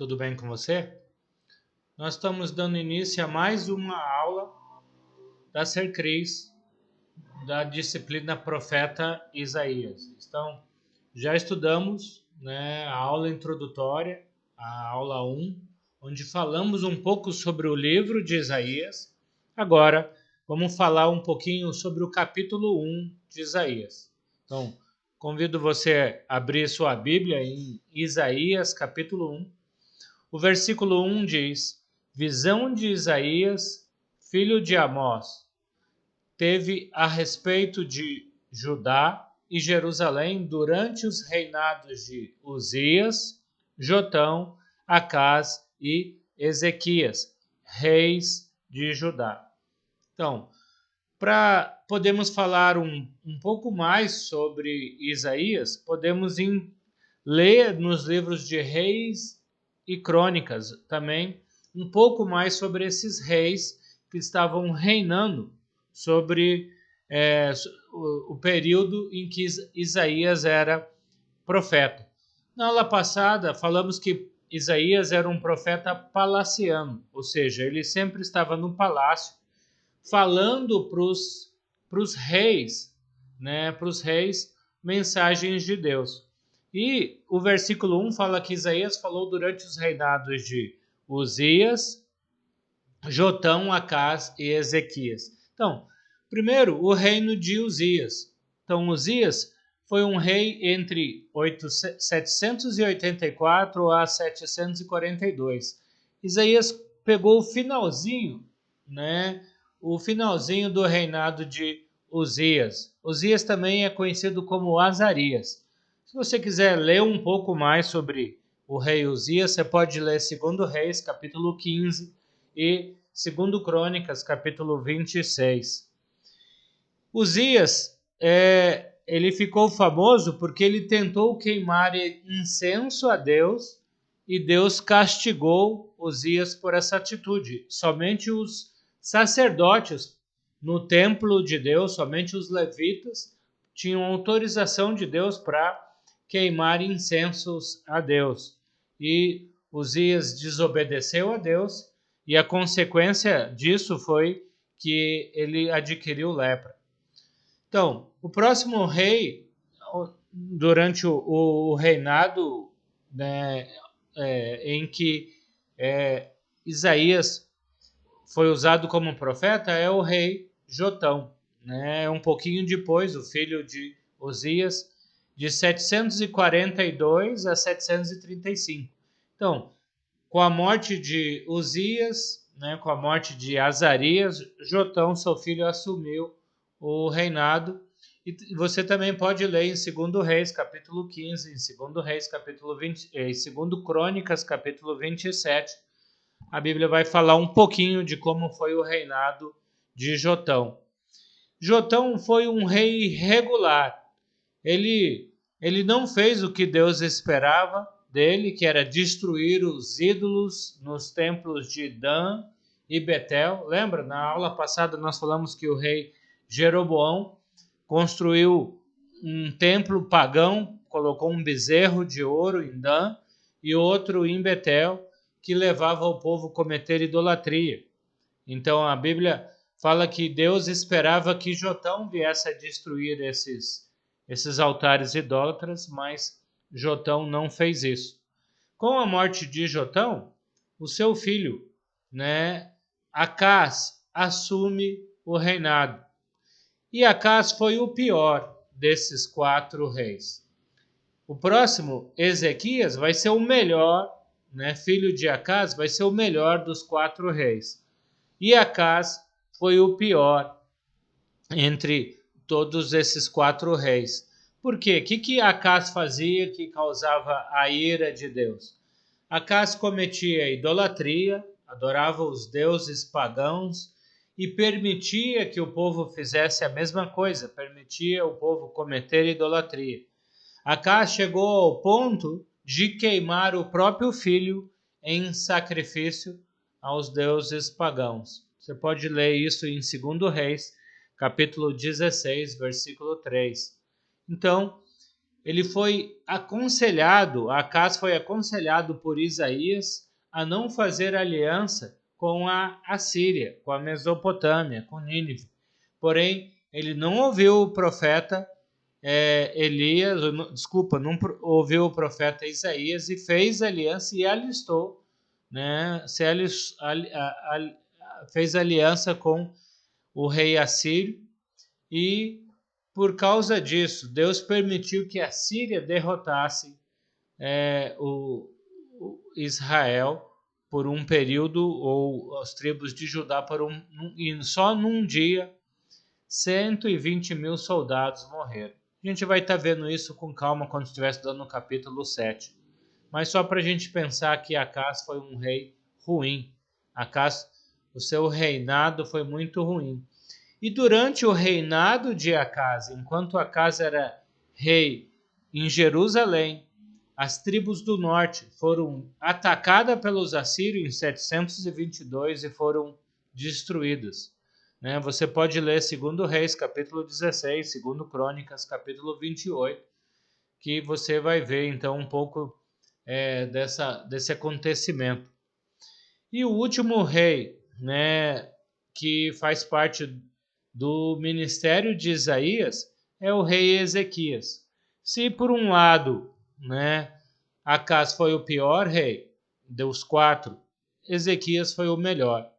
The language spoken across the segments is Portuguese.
tudo bem com você? Nós estamos dando início a mais uma aula da Sercris, da disciplina Profeta Isaías. Então, já estudamos, a aula introdutória, a aula 1, onde falamos um pouco sobre o livro de Isaías. Agora, vamos falar um pouquinho sobre o capítulo 1 de Isaías. Então, convido você a abrir sua Bíblia em Isaías, capítulo 1. O versículo 1 diz: Visão de Isaías, filho de Amós, teve a respeito de Judá e Jerusalém durante os reinados de Uzias, Jotão, Acás e Ezequias, reis de Judá. Então, para podermos falar um pouco mais sobre Isaías, podemos ler nos livros de Reis e Crônicas também um pouco mais sobre esses reis que estavam reinando sobre o período em que Isaías era profeta. Na aula passada, falamos que Isaías era um profeta palaciano, ou seja, ele sempre estava no palácio falando para os reis, para os reis, mensagens de Deus. E o versículo 1 fala que Isaías falou durante os reinados de Uzias, Jotão, Acás e Ezequias. Então, primeiro, o reino de Uzias. Então, Uzias foi um rei entre 784 a 742. Isaías pegou o finalzinho, o finalzinho do reinado de Uzias. Uzias também é conhecido como Azarias. Se você quiser ler um pouco mais sobre o rei Uzias, você pode ler 2 Reis, capítulo 15, e 2 Crônicas, capítulo 26. Uzias, ele ficou famoso porque ele tentou queimar incenso a Deus e Deus castigou Uzias por essa atitude. Somente os sacerdotes no templo de Deus, somente os levitas, tinham autorização de Deus para queimar incensos a Deus. E Uzias desobedeceu a Deus e a consequência disso foi que ele adquiriu lepra. Então, o próximo rei, durante o reinado em que Isaías foi usado como profeta, é o rei Jotão. Um pouquinho depois, o filho de Uzias, de 742 a 735. Então, com a morte de Uzias, com a morte de Azarias, Jotão, seu filho, assumiu o reinado. E você também pode ler em 2 Reis, capítulo 15, em 2 Reis, capítulo 20, em 2 Crônicas, capítulo 27. A Bíblia vai falar um pouquinho de como foi o reinado de Jotão. Jotão foi um rei regular. Ele não fez o que Deus esperava dele, que era destruir os ídolos nos templos de Dan e Betel. Lembra? Na aula passada nós falamos que o rei Jeroboão construiu um templo pagão, colocou um bezerro de ouro em Dan e outro em Betel, que levava o povo a cometer idolatria. Então a Bíblia fala que Deus esperava que Jotão viesse a destruir esses altares idólatras, mas Jotão não fez isso. Com a morte de Jotão, o seu filho, Acás, assume o reinado. E Acás foi o pior desses 4 reis. O próximo, Ezequias, vai ser o melhor, filho de Acás, vai ser o melhor dos 4 reis. E Acás foi o pior entre todos esses 4 reis. Por quê? O que Acás fazia que causava a ira de Deus? Acás cometia idolatria, adorava os deuses pagãos e permitia que o povo fizesse a mesma coisa, permitia o povo cometer idolatria. Acás chegou ao ponto de queimar o próprio filho em sacrifício aos deuses pagãos. Você pode ler isso em 2 Reis, capítulo 16, versículo 3. Então, ele foi aconselhado, Acaz foi aconselhado por Isaías a não fazer aliança com a Assíria, com a Mesopotâmia, com Nínive. Porém, ele não ouviu o profeta não ouviu o profeta Isaías e fez aliança e alistou, né, fez aliança com o rei assírio e por causa disso, Deus permitiu que a Síria derrotasse o Israel por um período, ou as tribos de Judá e só num dia 120 mil soldados morreram. A gente vai estar vendo isso com calma quando estiver estudando o capítulo 7. Mas só para a gente pensar que Acaz foi um rei ruim. Acaz, o seu reinado foi muito ruim. E durante o reinado de Acaz, enquanto Acaz era rei em Jerusalém, as tribos do norte foram atacadas pelos assírios em 722 e foram destruídas. Você pode ler 2 Reis, capítulo 16, 2 Crônicas, capítulo 28, que você vai ver então um pouco desse acontecimento. E o último rei, que faz parte do ministério de Isaías, é o rei Ezequias. Se por um lado, Acaz foi o pior rei dos 4, Ezequias foi o melhor,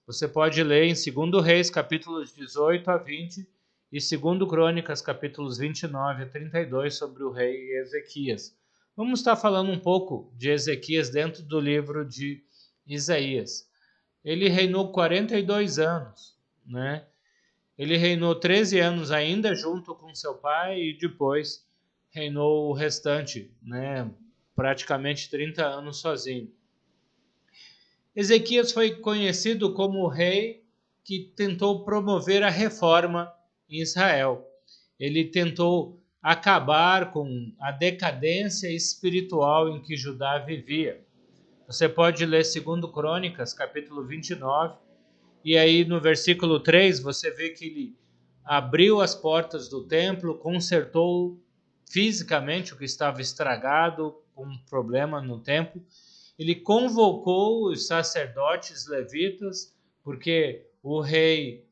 Você pode ler em 2 Reis, capítulos 18 a 20, e 2 Crônicas, capítulos 29 a 32, sobre o rei Ezequias. Vamos estar falando um pouco de Ezequias dentro do livro de Isaías. Ele reinou 42 anos, Ele reinou 13 anos ainda junto com seu pai e depois reinou o restante, praticamente 30 anos sozinho. Ezequias foi conhecido como o rei que tentou promover a reforma em Israel. Ele tentou acabar com a decadência espiritual em que Judá vivia. Você pode ler 2 Crônicas, capítulo 29, e aí no versículo 3 você vê que ele abriu as portas do templo, consertou fisicamente o que estava estragado, um problema no templo. Ele convocou os sacerdotes levitas, porque o rei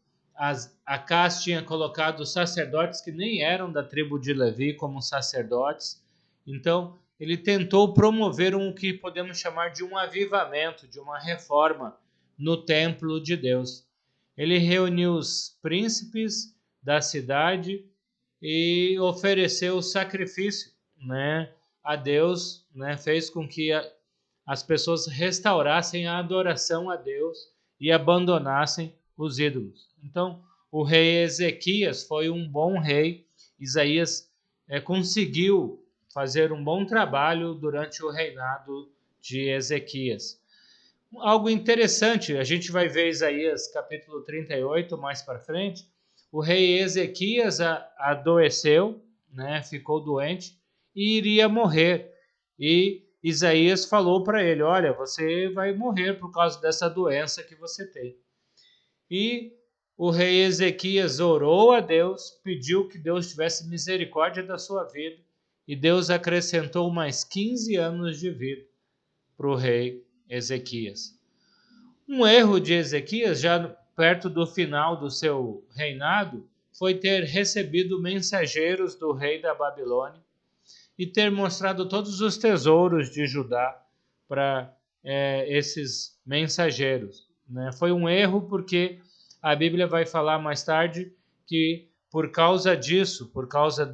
Acaz tinha colocado sacerdotes que nem eram da tribo de Levi como sacerdotes. Então, ele tentou promover o que podemos chamar de um avivamento, de uma reforma no templo de Deus. Ele reuniu os príncipes da cidade e ofereceu sacrifício, a Deus, fez com que as pessoas restaurassem a adoração a Deus e abandonassem os ídolos. Então, o rei Ezequias foi um bom rei. Isaías conseguiu fazer um bom trabalho durante o reinado de Ezequias. Algo interessante, a gente vai ver Isaías capítulo 38 mais para frente. O rei Ezequias adoeceu, ficou doente e iria morrer. E Isaías falou para ele: olha, você vai morrer por causa dessa doença que você tem. E o rei Ezequias orou a Deus, pediu que Deus tivesse misericórdia da sua vida, e Deus acrescentou mais 15 anos de vida para o rei Ezequias. Um erro de Ezequias, já perto do final do seu reinado, foi ter recebido mensageiros do rei da Babilônia e ter mostrado todos os tesouros de Judá para esses mensageiros. Foi um erro porque a Bíblia vai falar mais tarde que por causa disso, por causa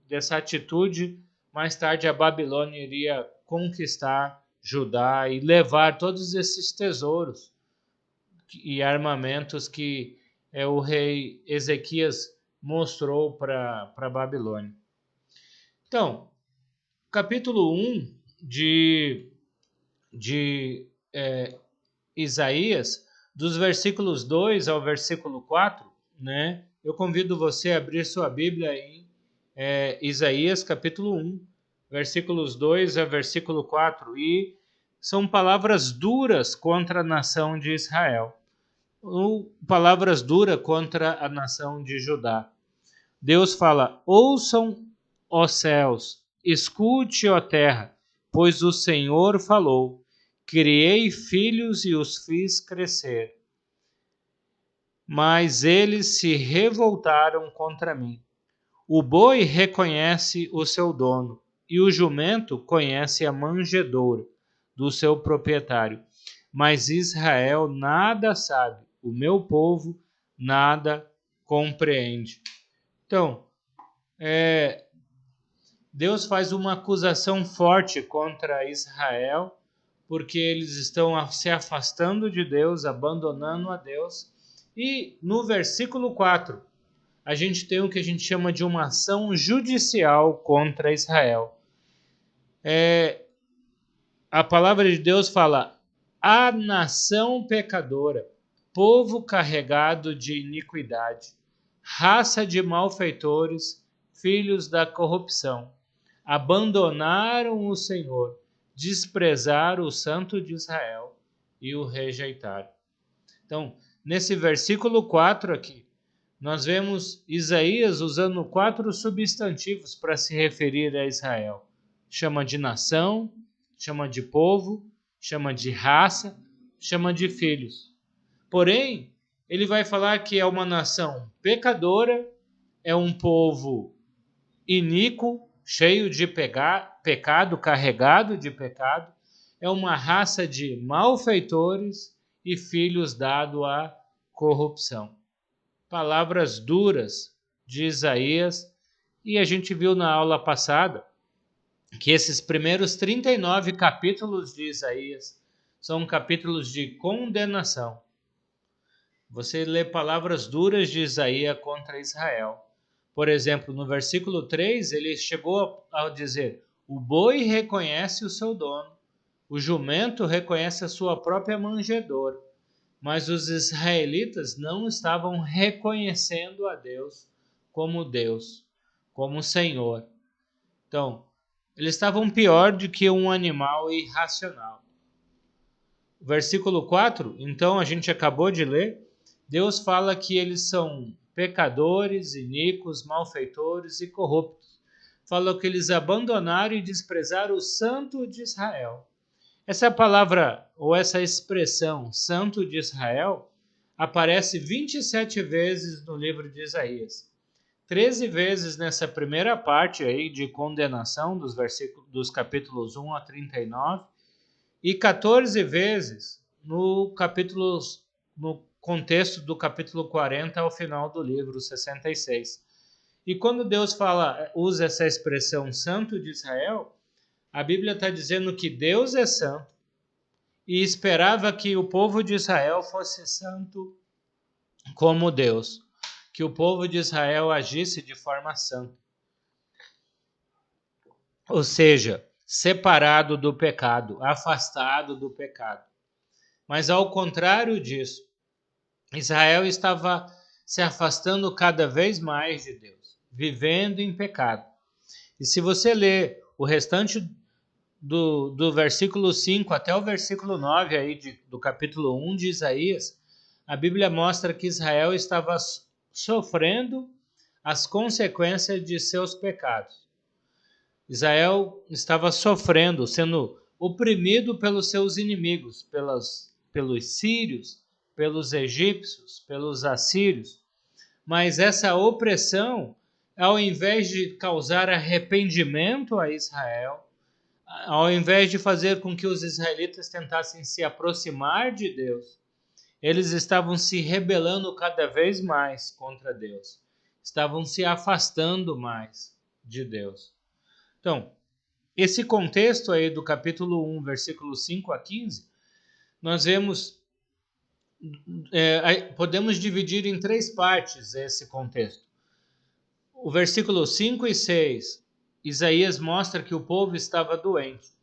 dessa atitude, mais tarde a Babilônia iria conquistar Judá e levar todos esses tesouros e armamentos que o rei Ezequias mostrou para a Babilônia. Então, capítulo 1 de Isaías, dos versículos 2 ao versículo 4, eu convido você a abrir sua Bíblia em Isaías capítulo 1, versículos 2 a versículo 4, e são palavras duras contra a nação de Israel, ou palavras duras contra a nação de Judá. Deus fala: ouçam, ó céus, escute, ó terra, pois o Senhor falou. Criei filhos e os fiz crescer, mas eles se revoltaram contra mim. O boi reconhece o seu dono, e o jumento conhece a manjedoura do seu proprietário. Mas Israel nada sabe, o meu povo nada compreende. Então, Deus faz uma acusação forte contra Israel, porque eles estão se afastando de Deus, abandonando a Deus. E no versículo 4, a gente tem o que a gente chama de uma ação judicial contra Israel. A palavra de Deus fala: a nação pecadora, povo carregado de iniquidade, raça de malfeitores, filhos da corrupção, abandonaram o Senhor, desprezaram o Santo de Israel e o rejeitaram. Então, nesse versículo 4 aqui, nós vemos Isaías usando 4 substantivos para se referir a Israel. Chama de nação, chama de povo, chama de raça, chama de filhos. Porém, ele vai falar que é uma nação pecadora, é um povo iníquo, cheio de pecado, carregado de pecado, é uma raça de malfeitores e filhos dado à corrupção. Palavras duras de Isaías, e a gente viu na aula passada que esses primeiros 39 capítulos de Isaías são capítulos de condenação. Você lê palavras duras de Isaías contra Israel. Por exemplo, no versículo 3, ele chegou a dizer: o boi reconhece o seu dono, o jumento reconhece a sua própria manjedoura. Mas os israelitas não estavam reconhecendo a Deus, como Senhor. Então, eles estavam pior do que um animal irracional. Versículo 4, então, a gente acabou de ler, Deus fala que eles são pecadores, iníquos, malfeitores e corruptos. Fala que eles abandonaram e desprezaram o Santo de Israel. Essa palavra, ou essa expressão, Santo de Israel, aparece 27 vezes no livro de Isaías. 13 vezes nessa primeira parte aí de condenação, dos capítulos 1 a 39, e 14 vezes no contexto do capítulo 40 ao final do livro 66. E quando Deus usa essa expressão Santo de Israel, a Bíblia está dizendo que Deus é santo e esperava que o povo de Israel fosse santo como Deus, que o povo de Israel agisse de forma santa. Ou seja, separado do pecado, afastado do pecado. Mas ao contrário disso, Israel estava se afastando cada vez mais de Deus, vivendo em pecado. E se você ler o restante do versículo 5 até o versículo 9 aí do capítulo 1 de Isaías, a Bíblia mostra que Israel estava sofrendo as consequências de seus pecados. Israel estava sofrendo, sendo oprimido pelos seus inimigos, pelos sírios, pelos egípcios, pelos assírios. Mas essa opressão, ao invés de causar arrependimento a Israel, ao invés de fazer com que os israelitas tentassem se aproximar de Deus, eles estavam se rebelando cada vez mais contra Deus. Estavam se afastando mais de Deus. Então, esse contexto aí do capítulo 1, versículos 5 a 15, nós vemos, podemos dividir em 3 partes esse contexto. O versículo 5 e 6, Isaías mostra que o povo estava doente.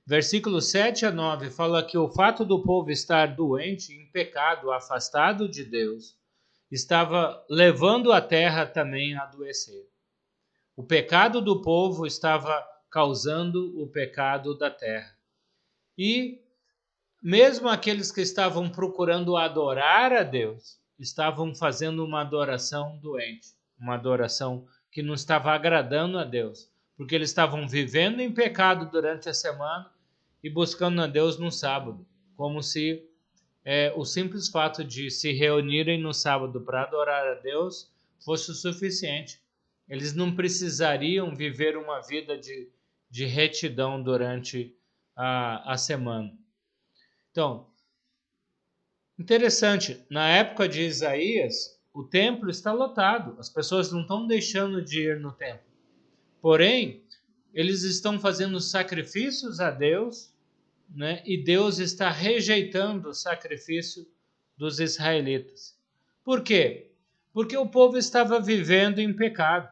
Versículos 7 a 9 fala que o fato do povo estar doente, em pecado, afastado de Deus, estava levando a terra também a adoecer. O pecado do povo estava causando o pecado da terra. E mesmo aqueles que estavam procurando adorar a Deus, estavam fazendo uma adoração doente, uma adoração que não estava agradando a Deus, porque eles estavam vivendo em pecado durante a semana e buscando a Deus no sábado, como se o simples fato de se reunirem no sábado para adorar a Deus fosse o suficiente. Eles não precisariam viver uma vida de retidão durante a semana. Então, interessante, na época de Isaías, o templo está lotado, as pessoas não estão deixando de ir no templo. Porém, eles estão fazendo sacrifícios a Deus, né? E Deus está rejeitando o sacrifício dos israelitas. Por quê? Porque o povo estava vivendo em pecado.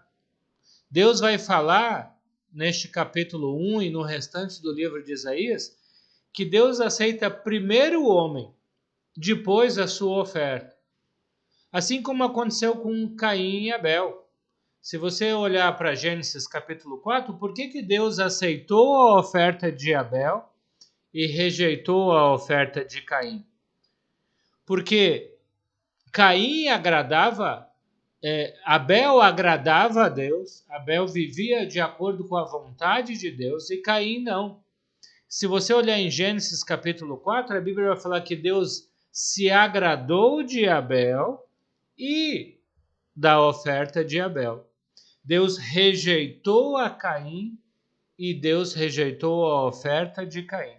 Deus vai falar neste capítulo 1 e no restante do livro de Isaías que Deus aceita primeiro o homem, depois a sua oferta. Assim como aconteceu com Caim e Abel. Se você olhar para Gênesis capítulo 4, por que Deus aceitou a oferta de Abel e rejeitou a oferta de Caim? Porque Caim Abel agradava a Deus, Abel vivia de acordo com a vontade de Deus e Caim não. Se você olhar em Gênesis capítulo 4, a Bíblia vai falar que Deus se agradou de Abel e da oferta de Abel. Deus rejeitou a Caim e Deus rejeitou a oferta de Caim.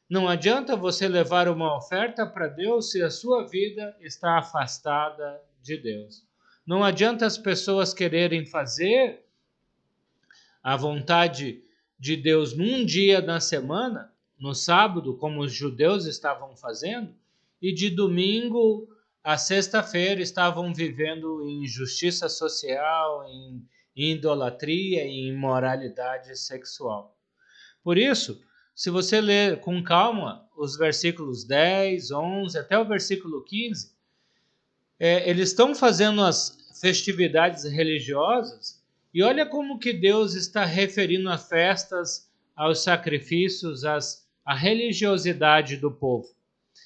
Não adianta você levar uma oferta para Deus se a sua vida está afastada de Deus. Não adianta as pessoas quererem fazer a vontade de Deus num dia na semana, no sábado, como os judeus estavam fazendo, e de domingo a sexta-feira estavam vivendo em injustiça social, em idolatria e imoralidade sexual. Por isso, se você ler com calma os versículos 10, 11 até o versículo 15, eles estão fazendo as festividades religiosas e olha como que Deus está referindo a festas, aos sacrifícios, à religiosidade do povo.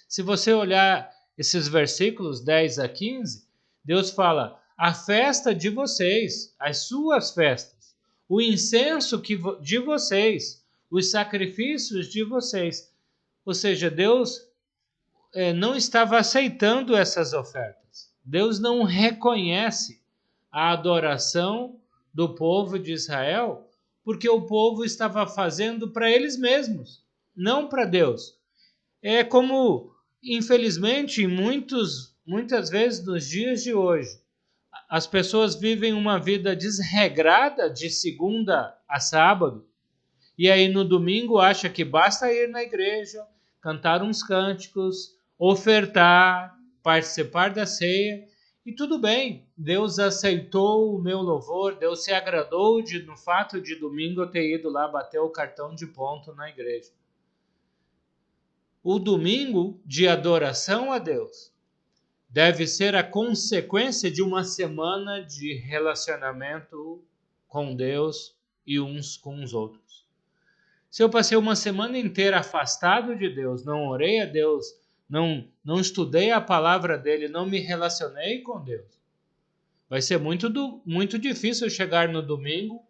Se você olhar esses versículos 10 a 15, Deus fala, a festa de vocês, as suas festas, o incenso de vocês, os sacrifícios de vocês. Ou seja, Deus não estava aceitando essas ofertas. Deus não reconhece a adoração do povo de Israel, porque o povo estava fazendo para eles mesmos, não para Deus. É como, infelizmente, muitas vezes nos dias de hoje, as pessoas vivem uma vida desregrada de segunda a sábado, e aí no domingo acha que basta ir na igreja, cantar uns cânticos, ofertar, participar da ceia, e tudo bem, Deus aceitou o meu louvor, Deus se agradou no fato de domingo eu ter ido lá bater o cartão de ponto na igreja. O domingo de adoração a Deus deve ser a consequência de uma semana de relacionamento com Deus e uns com os outros. Se eu passei uma semana inteira afastado de Deus, não orei a Deus, não estudei a palavra dele, não me relacionei com Deus, vai ser muito difícil chegar no domingo,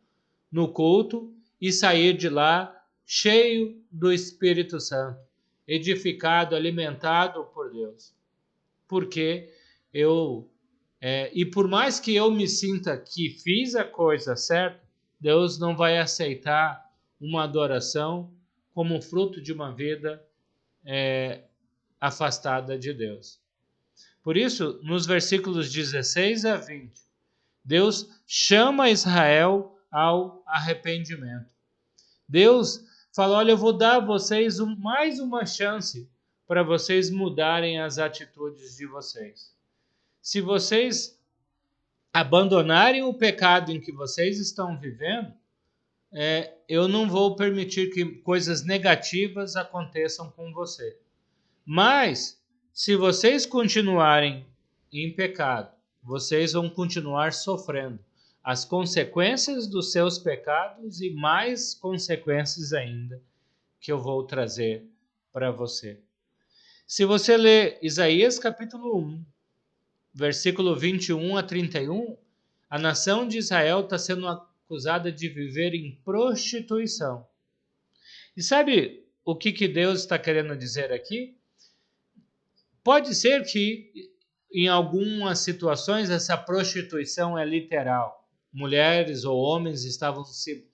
no culto, e sair de lá cheio do Espírito Santo, edificado, alimentado por Deus. Porque e por mais que eu me sinta que fiz a coisa certa, Deus não vai aceitar uma adoração como fruto de uma vida afastada de Deus. Por isso, nos versículos 16 a 20, Deus chama Israel ao arrependimento. Deus fala, olha, eu vou dar a vocês mais uma chance para vocês mudarem as atitudes de vocês. Se vocês abandonarem o pecado em que vocês estão vivendo, eu não vou permitir que coisas negativas aconteçam com você. Mas, se vocês continuarem em pecado, vocês vão continuar sofrendo as consequências dos seus pecados e mais consequências ainda que eu vou trazer para você. Se você ler Isaías capítulo 1, versículo 21 a 31, A nação de Israel está sendo acusada de viver em prostituição. E sabe o que Deus está querendo dizer aqui? Pode ser que em algumas situações essa prostituição é literal. Mulheres ou homens estavam se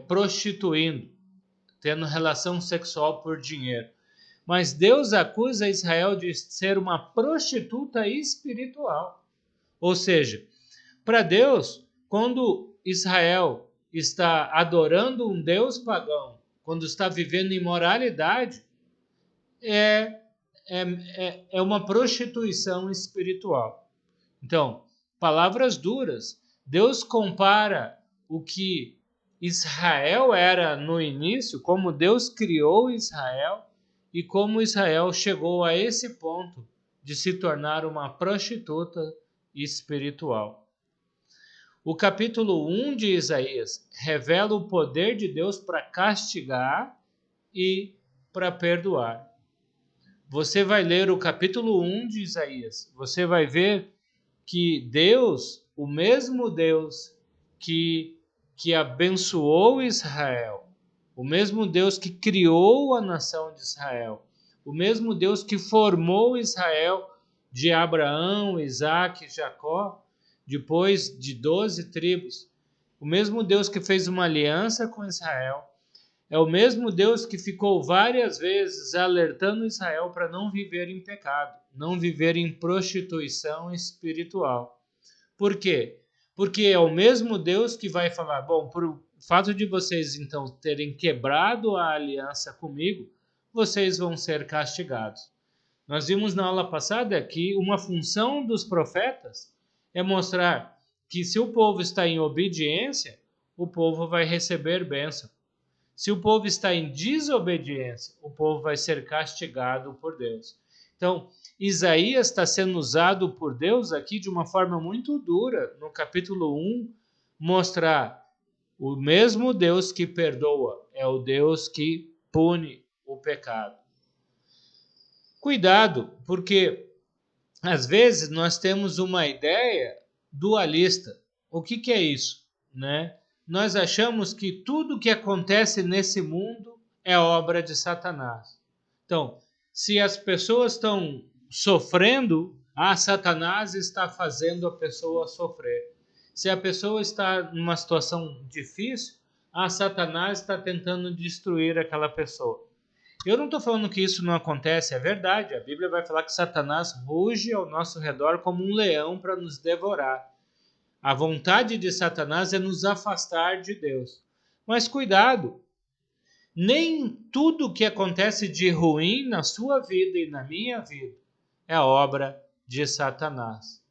prostituindo, tendo relação sexual por dinheiro. Mas Deus acusa Israel de ser uma prostituta espiritual. Ou seja, para Deus, quando Israel está adorando um Deus pagão, quando está vivendo imoralidade, é uma prostituição espiritual. Então, palavras duras. Deus compara o que Israel era no início, como Deus criou Israel e como Israel chegou a esse ponto de se tornar uma prostituta espiritual. O capítulo 1 de Isaías revela o poder de Deus para castigar e para perdoar. Você vai ler o capítulo 1 de Isaías, você vai ver que Deus, o mesmo Deus que abençoou Israel, o mesmo Deus que criou a nação de Israel, o mesmo Deus que formou Israel de Abraão, Isaque e Jacó, depois de 12 tribos, o mesmo Deus que fez uma aliança com Israel, é o mesmo Deus que ficou várias vezes alertando Israel para não viver em pecado, não viver em prostituição espiritual. Por quê? Porque é o mesmo Deus que vai falar, bom, por fato de vocês então terem quebrado a aliança comigo, vocês vão ser castigados. Nós vimos na aula passada que uma função dos profetas é mostrar que se o povo está em obediência, o povo vai receber bênção. Se o povo está em desobediência, o povo vai ser castigado por Deus. Então, Isaías está sendo usado por Deus aqui de uma forma muito dura, no capítulo 1, mostrar o mesmo Deus que perdoa, é o Deus que pune o pecado. Cuidado, porque às vezes nós temos uma ideia dualista. O que é isso, né? Nós achamos que tudo que acontece nesse mundo é obra de Satanás. Então, se as pessoas estão sofrendo, Satanás está fazendo a pessoa sofrer. Se a pessoa está numa situação difícil, Satanás está tentando destruir aquela pessoa. Eu não estou falando que isso não acontece, é verdade. A Bíblia vai falar que Satanás ruge ao nosso redor como um leão para nos devorar. A vontade de Satanás é nos afastar de Deus. Mas cuidado, nem tudo que acontece de ruim na sua vida e na minha vida é obra de Satanás.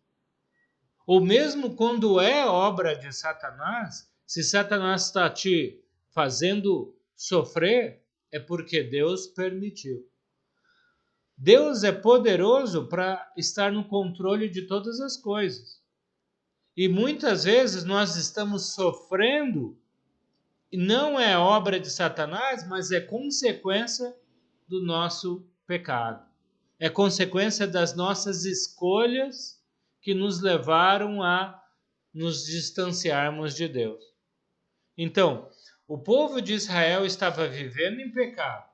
Ou mesmo quando é obra de Satanás, se Satanás está te fazendo sofrer, é porque Deus permitiu. Deus é poderoso para estar no controle de todas as coisas. E muitas vezes nós estamos sofrendo, e não é obra de Satanás, mas é consequência do nosso pecado. É consequência das nossas escolhas que nos levaram a nos distanciarmos de Deus. Então, o povo de Israel estava vivendo em pecado.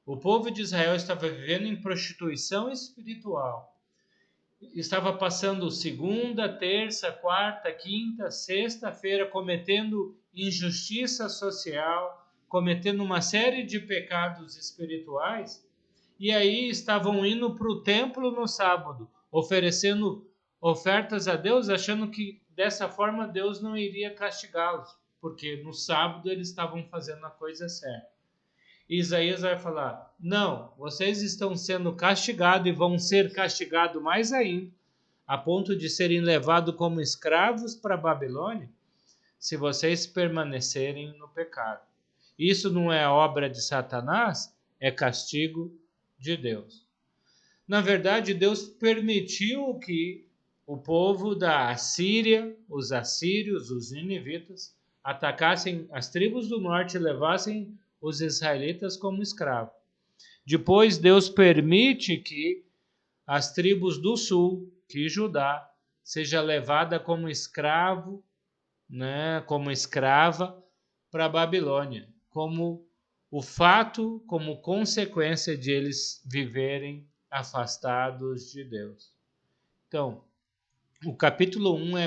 O povo de Israel estava vivendo em prostituição espiritual. Estava passando segunda, terça, quarta, quinta, sexta-feira cometendo injustiça social, cometendo uma série de pecados espirituais, e aí estavam indo para o templo no sábado, oferecendo ofertas a Deus, achando que dessa forma Deus não iria castigá-los, porque no sábado eles estavam fazendo a coisa certa. Isaías vai falar, não, vocês estão sendo castigados e vão ser castigados mais ainda, a ponto de serem levados como escravos para a Babilônia, se vocês permanecerem no pecado. Isso não é obra de Satanás, é castigo de Deus. Na verdade, Deus permitiu que o povo da Assíria, os assírios, os ninivitas, atacassem as tribos do norte e levassem os israelitas como escravos. Depois Deus permite que as tribos do sul, que Judá, seja levada como escravo, né, como escrava para a Babilônia, como o fato, como consequência de eles viverem afastados de Deus. Então, o capítulo 1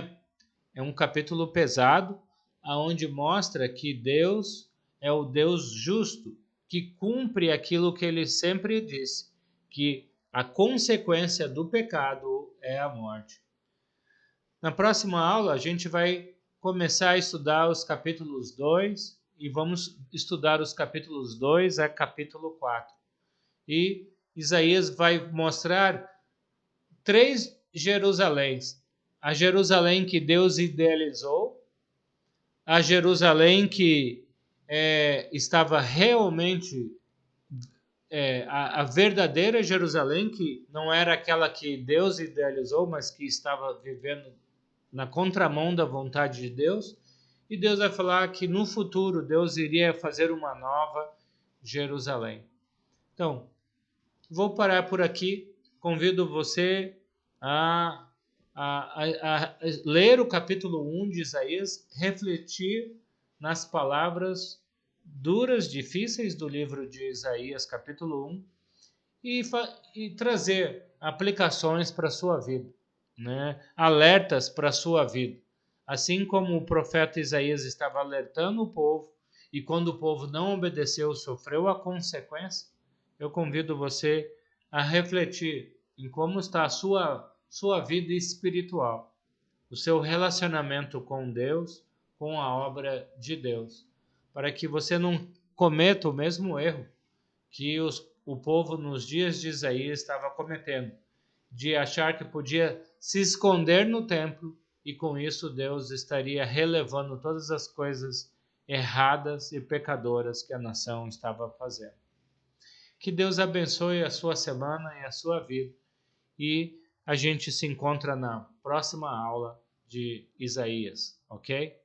é um capítulo pesado, aonde mostra que Deus é o Deus justo, que cumpre aquilo que ele sempre disse, que a consequência do pecado é a morte. Na próxima aula, a gente vai começar a estudar os capítulos 2 e vamos estudar os capítulos 2 a capítulo 4. E Isaías vai mostrar 3 Jerusaléns. A Jerusalém que Deus idealizou, a Jerusalém que estava realmente a verdadeira Jerusalém, que não era aquela que Deus idealizou, mas que estava vivendo na contramão da vontade de Deus. E Deus vai falar que no futuro Deus iria fazer uma nova Jerusalém. Então, vou parar por aqui. Convido você a ler o capítulo 1 de Isaías, refletir nas palavras duras, difíceis do livro de Isaías, capítulo 1, e trazer aplicações para a sua vida, né? Alertas para a sua vida. Assim como o profeta Isaías estava alertando o povo, e quando o povo não obedeceu, sofreu a consequência, eu convido você a refletir em como está a sua vida espiritual, o seu relacionamento com Deus, com a obra de Deus, para que você não cometa o mesmo erro que o povo nos dias de Isaías estava cometendo, de achar que podia se esconder no templo e com isso Deus estaria relevando todas as coisas erradas e pecadoras que a nação estava fazendo. Que Deus abençoe a sua semana e a sua vida. E a gente se encontra na próxima aula de Isaías, ok?